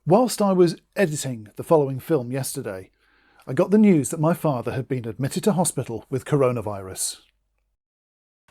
Whilst I was editing the following film yesterday, I got the news that my father had been admitted to hospital with coronavirus.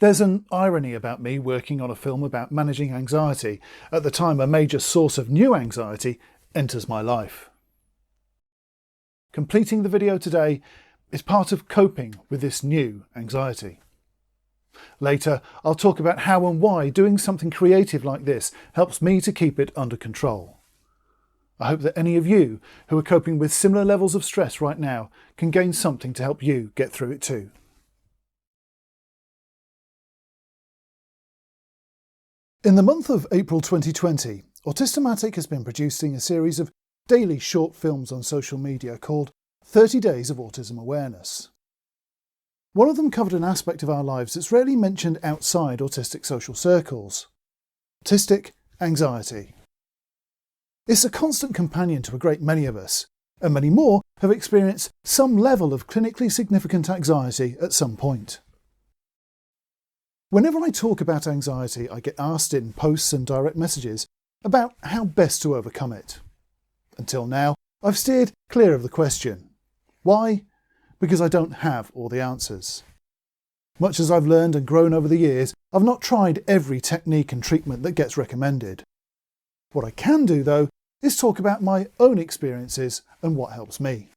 There's an irony about me working on a film about managing anxiety at the time a major source of new anxiety enters my life. Completing the video today is part of coping with this new anxiety. Later, I'll talk about how and why doing something creative like this helps me to keep it under control. I hope that any of you who are coping with similar levels of stress right now can gain something to help you get through it too. In the month of April 2020, Autistamatic has been producing a series of daily short films on social media called 30 Days of Autism Awareness. One of them covered an aspect of our lives that's rarely mentioned outside autistic social circles: autistic anxiety. It's a constant companion to a great many of us, and many more have experienced some level of clinically significant anxiety at some point. Whenever I talk about anxiety, I get asked in posts and direct messages about how best to overcome it. Until now, I've steered clear of the question. Why? Because I don't have all the answers. Much as I've learned and grown over the years, I've not tried every technique and treatment that gets recommended. What I can do, though, is talk about my own experiences and what helps me.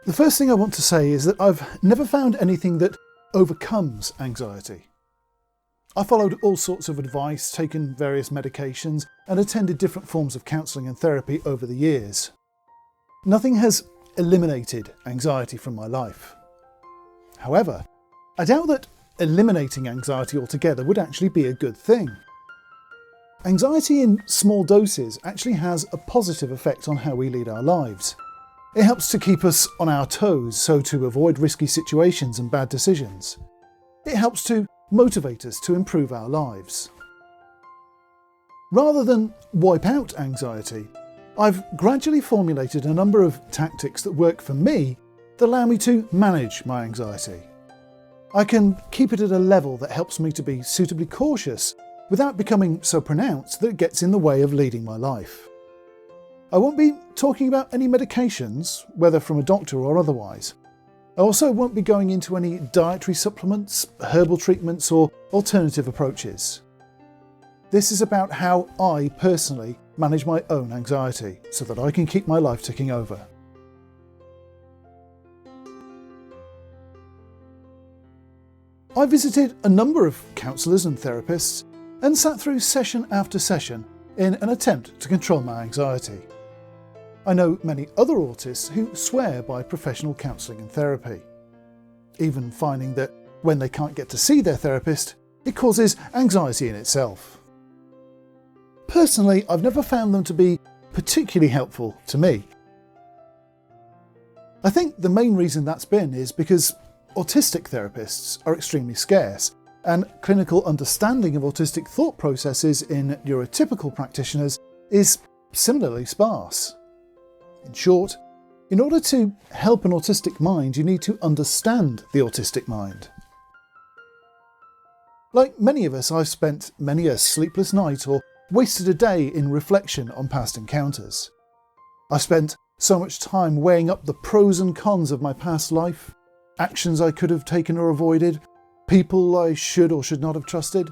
The first thing I want to say is that I've never found anything that overcomes anxiety. I followed all sorts of advice, taken various medications, and attended different forms of counselling and therapy over the years. Nothing has eliminated anxiety from my life. However, I doubt that eliminating anxiety altogether would actually be a good thing. Anxiety in small doses actually has a positive effect on how we lead our lives. It helps to keep us on our toes, so to avoid risky situations and bad decisions. It helps to motivate us to improve our lives. Rather than wipe out anxiety, I've gradually formulated a number of tactics that work for me that allow me to manage my anxiety. I can keep it at a level that helps me to be suitably cautious without becoming so pronounced that it gets in the way of leading my life. I won't be talking about any medications, whether from a doctor or otherwise. I also won't be going into any dietary supplements, herbal treatments or alternative approaches. This is about how I personally manage my own anxiety so that I can keep my life ticking over. I visited a number of counsellors and therapists and sat through session after session in an attempt to control my anxiety. I know many other autists who swear by professional counselling and therapy, even finding that when they can't get to see their therapist, it causes anxiety in itself. Personally, I've never found them to be particularly helpful to me. I think the main reason that's been is because autistic therapists are extremely scarce, and clinical understanding of autistic thought processes in neurotypical practitioners is similarly sparse. In short, in order to help an autistic mind, you need to understand the autistic mind. Like many of us, I've spent many a sleepless night or wasted a day in reflection on past encounters. I've spent so much time weighing up the pros and cons of my past life, actions I could have taken or avoided, people I should or should not have trusted,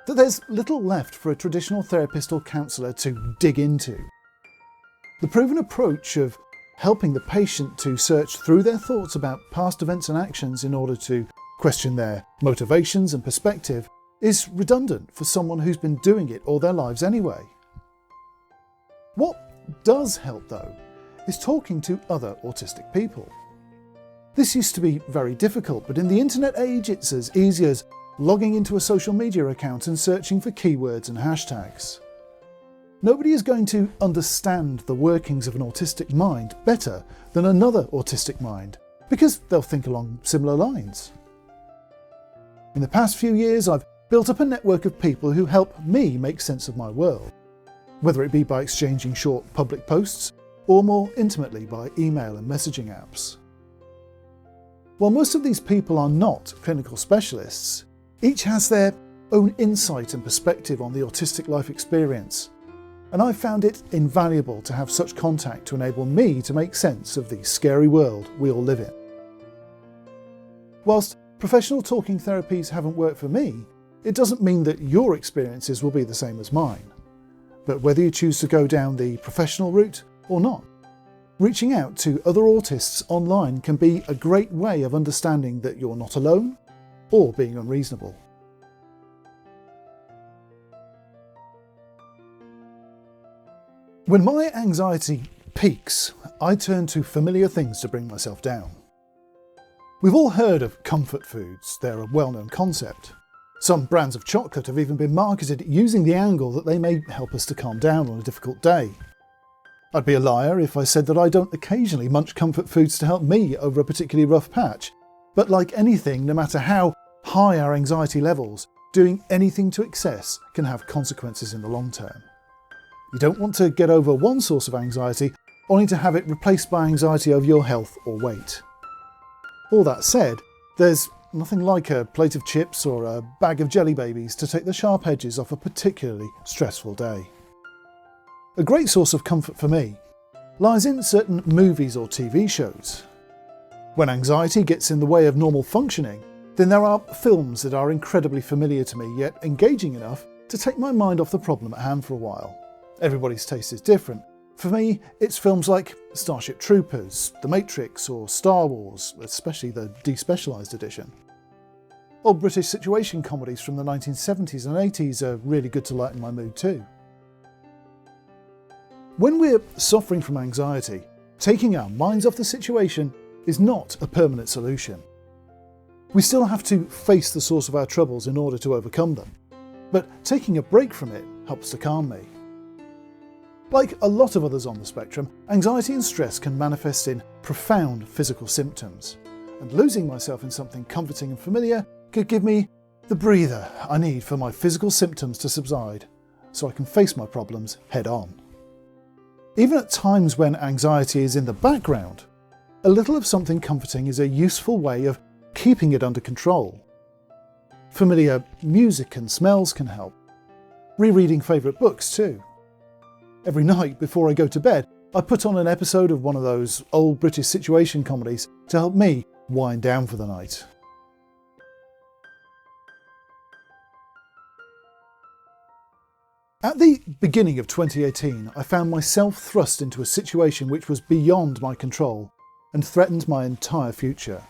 that there's little left for a traditional therapist or counsellor to dig into. The proven approach of helping the patient to search through their thoughts about past events and actions in order to question their motivations and perspective is redundant for someone who's been doing it all their lives anyway. What does help, though, is talking to other autistic people. This used to be very difficult, but in the internet age it's as easy as logging into a social media account and searching for keywords and hashtags. Nobody is going to understand the workings of an autistic mind better than another autistic mind, because they'll think along similar lines. In the past few years, I've built up a network of people who help me make sense of my world, whether it be by exchanging short public posts or more intimately by email and messaging apps. While most of these people are not clinical specialists, each has their own insight and perspective on the autistic life experience, and I've found it invaluable to have such contact to enable me to make sense of the scary world we all live in. Whilst professional talking therapies haven't worked for me, it doesn't mean that your experiences will be the same as mine. But whether you choose to go down the professional route or not, reaching out to other autists online can be a great way of understanding that you're not alone or being unreasonable. When my anxiety peaks, I turn to familiar things to bring myself down. We've all heard of comfort foods. They're a well-known concept. Some brands of Shotcut have even been marketed using the angle that they may help us to calm down on a difficult day. I'd be a liar if I said that I don't occasionally munch comfort foods to help me over a particularly rough patch. But like anything, no matter how high our anxiety levels, doing anything to excess can have consequences in the long term. You don't want to get over one source of anxiety only to have it replaced by anxiety over your health or weight. All that said, there's nothing like a plate of chips or a bag of jelly babies to take the sharp edges off a particularly stressful day. A great source of comfort for me lies in certain movies or TV shows. When anxiety gets in the way of normal functioning, then there are films that are incredibly familiar to me yet engaging enough to take my mind off the problem at hand for a while. Everybody's taste is different. For me, it's films like Starship Troopers, The Matrix or Star Wars, especially the despecialised edition. Old British situation comedies from the 1970s and 80s are really good to lighten my mood too. When we're suffering from anxiety, taking our minds off the situation is not a permanent solution. We still have to face the source of our troubles in order to overcome them, but taking a break from it helps to calm me. Like a lot of others on the spectrum, anxiety and stress can manifest in profound physical symptoms, and losing myself in something comforting and familiar could give me the breather I need for my physical symptoms to subside, so I can face my problems head on. Even at times when anxiety is in the background, a little of something comforting is a useful way of keeping it under control. Familiar music and smells can help. Rereading favourite books too. Every night before I go to bed, I put on an episode of one of those old British situation comedies to help me wind down for the night. At the beginning of 2018, I found myself thrust into a situation which was beyond my control and threatened my entire future.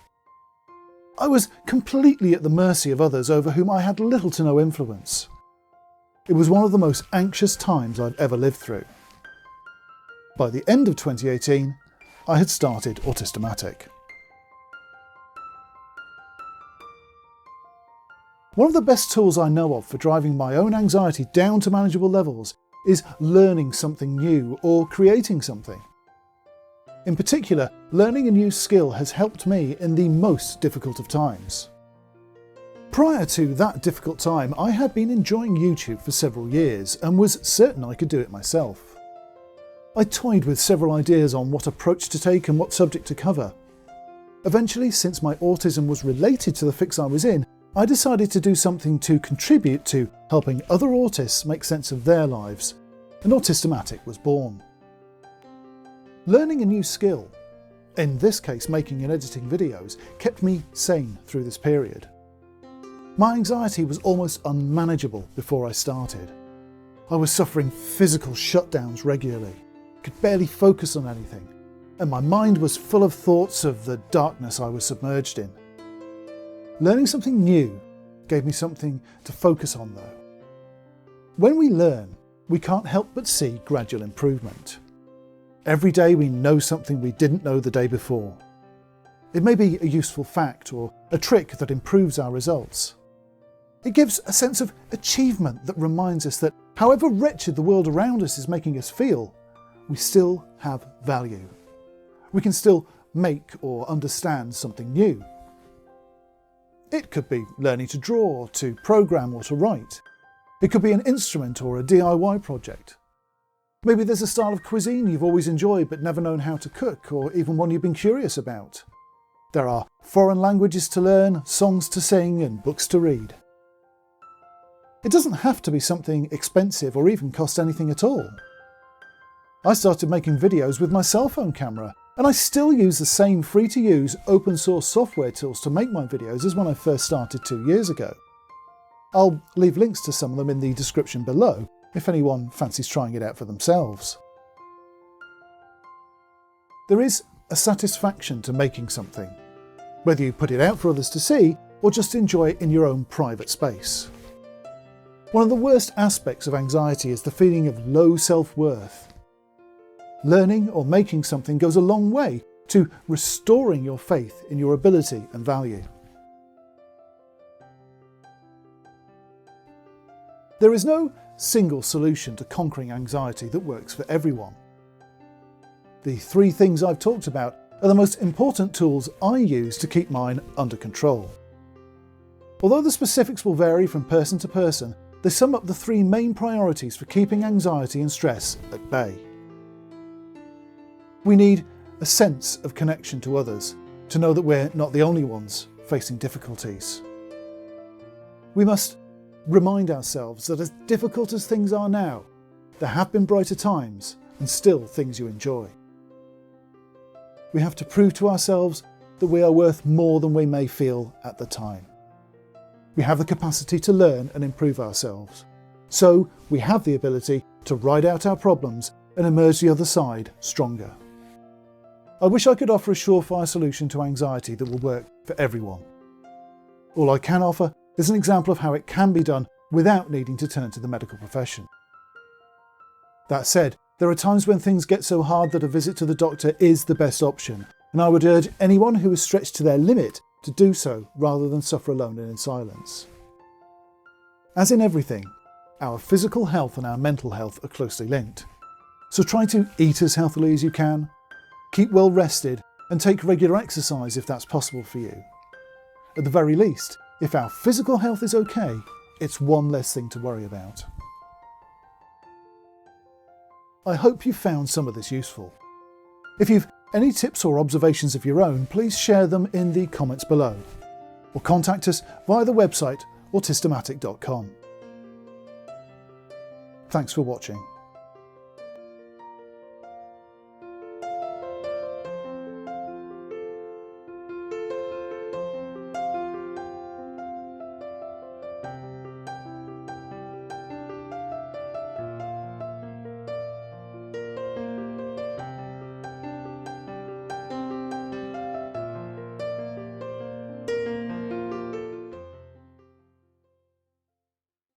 I was completely at the mercy of others over whom I had little to no influence. It was one of the most anxious times I've ever lived through. By the end of 2018, I had started Autistamatic. One of the best tools I know of for driving my own anxiety down to manageable levels is learning something new or creating something. In particular, learning a new skill has helped me in the most difficult of times. Prior to that difficult time, I had been enjoying YouTube for several years and was certain I could do it myself. I toyed with several ideas on what approach to take and what subject to cover. Eventually, since my autism was related to the fix I was in, I decided to do something to contribute to helping other autists make sense of their lives, and Autistamatic was born. Learning a new skill, in this case making and editing videos, kept me sane through this period. My anxiety was almost unmanageable before I started. I was suffering physical shutdowns regularly, could barely focus on anything, and my mind was full of thoughts of the darkness I was submerged in. Learning something new gave me something to focus on though. When we learn, we can't help but see gradual improvement. Every day we know something we didn't know the day before. It may be a useful fact or a trick that improves our results. It gives a sense of achievement that reminds us that however wretched the world around us is making us feel, we still have value. We can still make or understand something new. It could be learning to draw, to program or to write. It could be an instrument or a DIY project. Maybe there's a style of cuisine you've always enjoyed but never known how to cook, or even one you've been curious about. There are foreign languages to learn, songs to sing, and books to read. It doesn't have to be something expensive or even cost anything at all. I started making videos with my cell phone camera, and I still use the same free-to-use open source software tools to make my videos as when I first started 2 years ago. I'll leave links to some of them in the description below if anyone fancies trying it out for themselves. There is a satisfaction to making something, whether you put it out for others to see or just enjoy it in your own private space. One of the worst aspects of anxiety is the feeling of low self-worth. Learning or making something goes a long way to restoring your faith in your ability and value. There is no single solution to conquering anxiety that works for everyone. The 3 things I've talked about are the most important tools I use to keep mine under control. Although the specifics will vary from person to person, they sum up the 3 main priorities for keeping anxiety and stress at bay. We need a sense of connection to others, to know that we're not the only ones facing difficulties. We must remind ourselves that as difficult as things are now, there have been brighter times and still things you enjoy. We have to prove to ourselves that we are worth more than we may feel at the time. We have the capacity to learn and improve ourselves, so we have the ability to ride out our problems and emerge the other side stronger. I wish I could offer a surefire solution to anxiety that will work for everyone. All I can offer is an example of how it can be done without needing to turn to the medical profession. That said, there are times when things get so hard that a visit to the doctor is the best option, and I would urge anyone who is stretched to their limit to do so rather than suffer alone and in silence. As in everything, our physical health and our mental health are closely linked. So try to eat as healthily as you can, keep well rested, and take regular exercise if that's possible for you. At the very least, if our physical health is okay, it's one less thing to worry about. I hope you found some of this useful. If you've any tips or observations of your own, please share them in the comments below, or contact us via the website autistamatic.com. Thanks for watching.